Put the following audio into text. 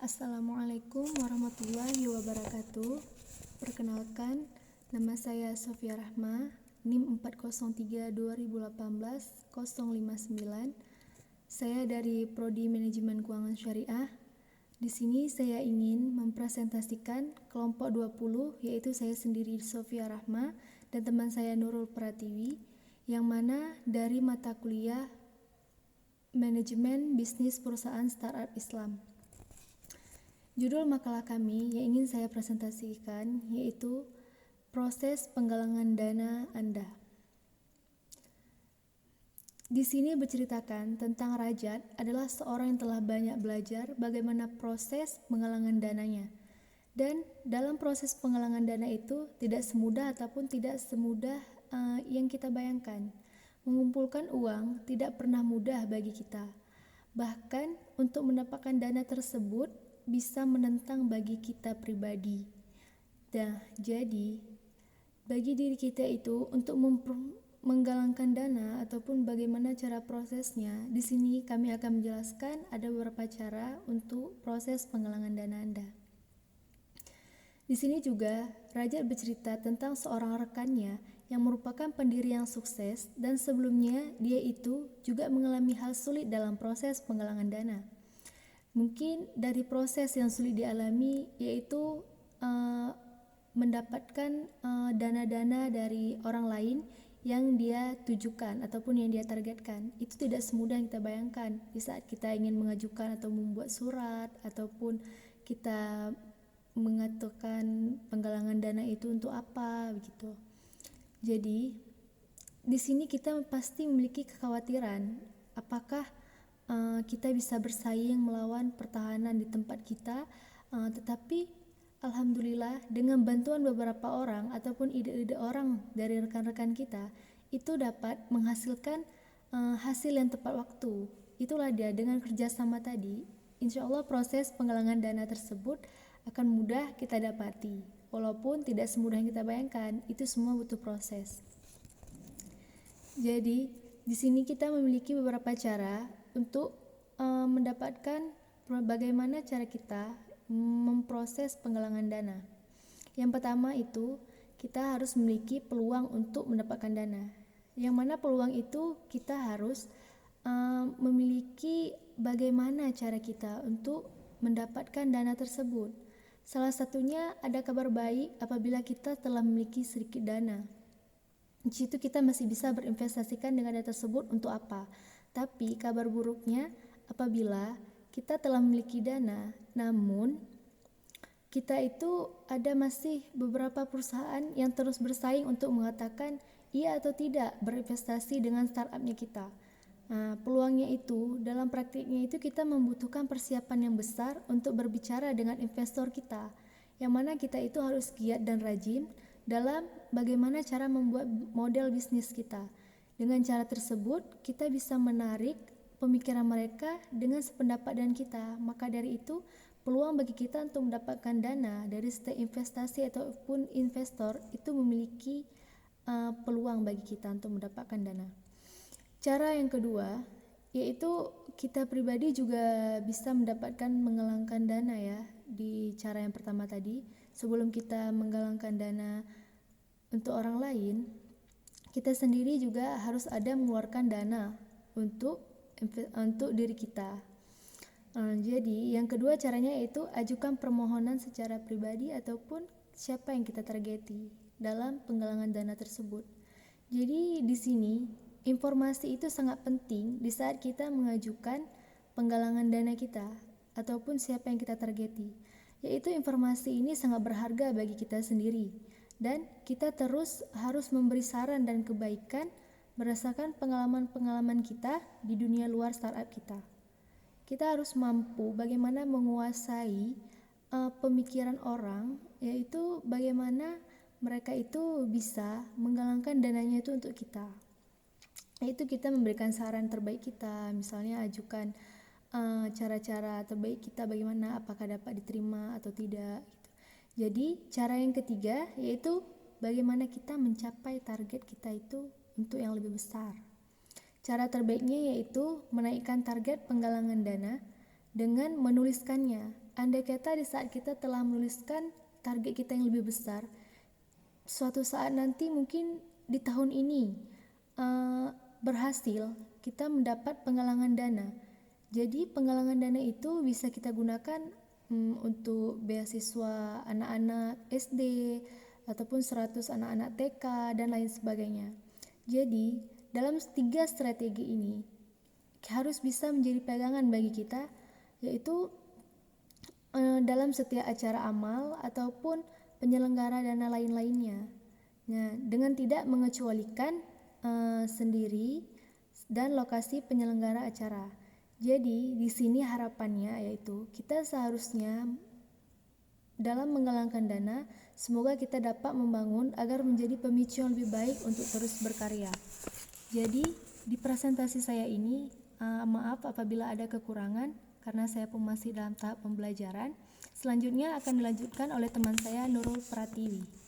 Assalamualaikum warahmatullahi wabarakatuh. Perkenalkan, nama saya Sofia Rahma, NIM 403-2018-059. Saya dari Prodi Manajemen Keuangan Syariah. Di sini saya ingin mempresentasikan kelompok 20, yaitu saya sendiri Sofia Rahma dan teman saya Nurul Pratiwi, yang mana dari mata kuliah Manajemen Bisnis Perusahaan Startup Islam. Judul makalah kami yang ingin saya presentasikan yaitu proses penggalangan dana Anda. Di sini berceritakan tentang Rajat adalah seorang yang telah banyak belajar bagaimana proses penggalangan dananya. Dan dalam proses penggalangan dana itu tidak semudah ataupun tidak semudah yang kita bayangkan. Mengumpulkan uang tidak pernah mudah bagi kita. Bahkan untuk mendapatkan dana tersebut bisa menentang bagi kita pribadi. Jadi bagi diri kita itu untuk menggalangkan dana ataupun bagaimana cara prosesnya, di sini kami akan menjelaskan ada beberapa cara untuk proses penggalangan dana Anda. Di sini juga Rajat bercerita tentang seorang rekannya yang merupakan pendiri yang sukses dan sebelumnya dia itu juga mengalami hal sulit dalam proses penggalangan dana. Mungkin dari proses yang sulit dialami yaitu mendapatkan dana-dana dari orang lain yang dia tujukan ataupun yang dia targetkan. Itu tidak semudah yang kita bayangkan di saat kita ingin mengajukan atau membuat surat ataupun kita mengatakan penggalangan dana itu untuk apa begitu. Jadi di sini kita pasti memiliki kekhawatiran apakah kita bisa bersaing melawan pertahanan di tempat kita, tetapi alhamdulillah dengan bantuan beberapa orang ataupun ide-ide orang dari rekan-rekan kita itu dapat menghasilkan hasil yang tepat waktu. Itulah dia, dengan kerjasama tadi, insya Allah proses penggalangan dana tersebut akan mudah kita dapati. Walaupun tidak semudah yang kita bayangkan, itu semua butuh proses. Jadi di sini kita memiliki beberapa cara untuk mendapatkan bagaimana cara kita memproses penggalangan dana. Yang pertama itu kita harus memiliki peluang untuk mendapatkan dana. Yang mana peluang itu kita harus memiliki bagaimana cara kita untuk mendapatkan dana tersebut. Salah satunya ada kabar baik apabila kita telah memiliki sedikit dana. Di situ kita masih bisa berinvestasikan dengan dana tersebut untuk apa. Tapi kabar buruknya apabila kita telah memiliki dana, namun kita itu ada masih beberapa perusahaan yang terus bersaing untuk mengatakan iya atau tidak berinvestasi dengan startupnya kita. Peluangnya itu dalam praktiknya itu kita membutuhkan persiapan yang besar untuk berbicara dengan investor kita, yang mana kita itu harus giat dan rajin dalam bagaimana cara membuat model bisnis kita. Dengan cara tersebut kita bisa menarik pemikiran mereka dengan sependapat dengan kita. Maka dari itu peluang bagi kita untuk mendapatkan dana dari setiap investasi ataupun investor itu memiliki peluang bagi kita untuk mendapatkan dana. Cara yang kedua yaitu kita pribadi juga bisa mendapatkan menggalangkan dana ya. Di cara yang pertama tadi, sebelum kita menggalangkan dana untuk orang lain, kita sendiri juga harus ada mengeluarkan dana untuk diri kita. Jadi yang kedua caranya yaitu ajukan permohonan secara pribadi ataupun siapa yang kita targeti dalam penggalangan dana tersebut. Jadi di sini informasi itu sangat penting di saat kita mengajukan penggalangan dana kita ataupun siapa yang kita targeti. Yaitu informasi ini sangat berharga bagi kita sendiri. Dan kita terus harus memberi saran dan kebaikan berdasarkan pengalaman-pengalaman kita di dunia luar startup kita. Kita harus mampu bagaimana menguasai pemikiran orang, yaitu bagaimana mereka itu bisa menggalangkan dananya itu untuk kita. Yaitu kita memberikan saran terbaik kita, misalnya ajukan cara-cara terbaik kita bagaimana, apakah dapat diterima atau tidak. Jadi cara yang ketiga yaitu bagaimana kita mencapai target kita itu untuk yang lebih besar. Cara terbaiknya yaitu menaikkan target penggalangan dana dengan menuliskannya andai kata di saat kita telah menuliskan target kita yang lebih besar, suatu saat nanti mungkin di tahun ini berhasil kita mendapat penggalangan dana. Jadi penggalangan dana itu bisa kita gunakan untuk beasiswa anak-anak SD ataupun 100 anak-anak TK dan lain sebagainya. Jadi dalam 3 strategi ini harus bisa menjadi pegangan bagi kita, yaitu dalam setiap acara amal ataupun penyelenggara dana lain-lainnya. Nah, dengan tidak mengecualikan sendiri dan lokasi penyelenggara acara. Jadi di sini harapannya yaitu kita seharusnya dalam menggalangkan dana, semoga kita dapat membangun agar menjadi pemicu yang lebih baik untuk terus berkarya. Jadi di presentasi saya ini maaf apabila ada kekurangan karena saya pun masih dalam tahap pembelajaran. Selanjutnya akan dilanjutkan oleh teman saya Nurul Pratiwi.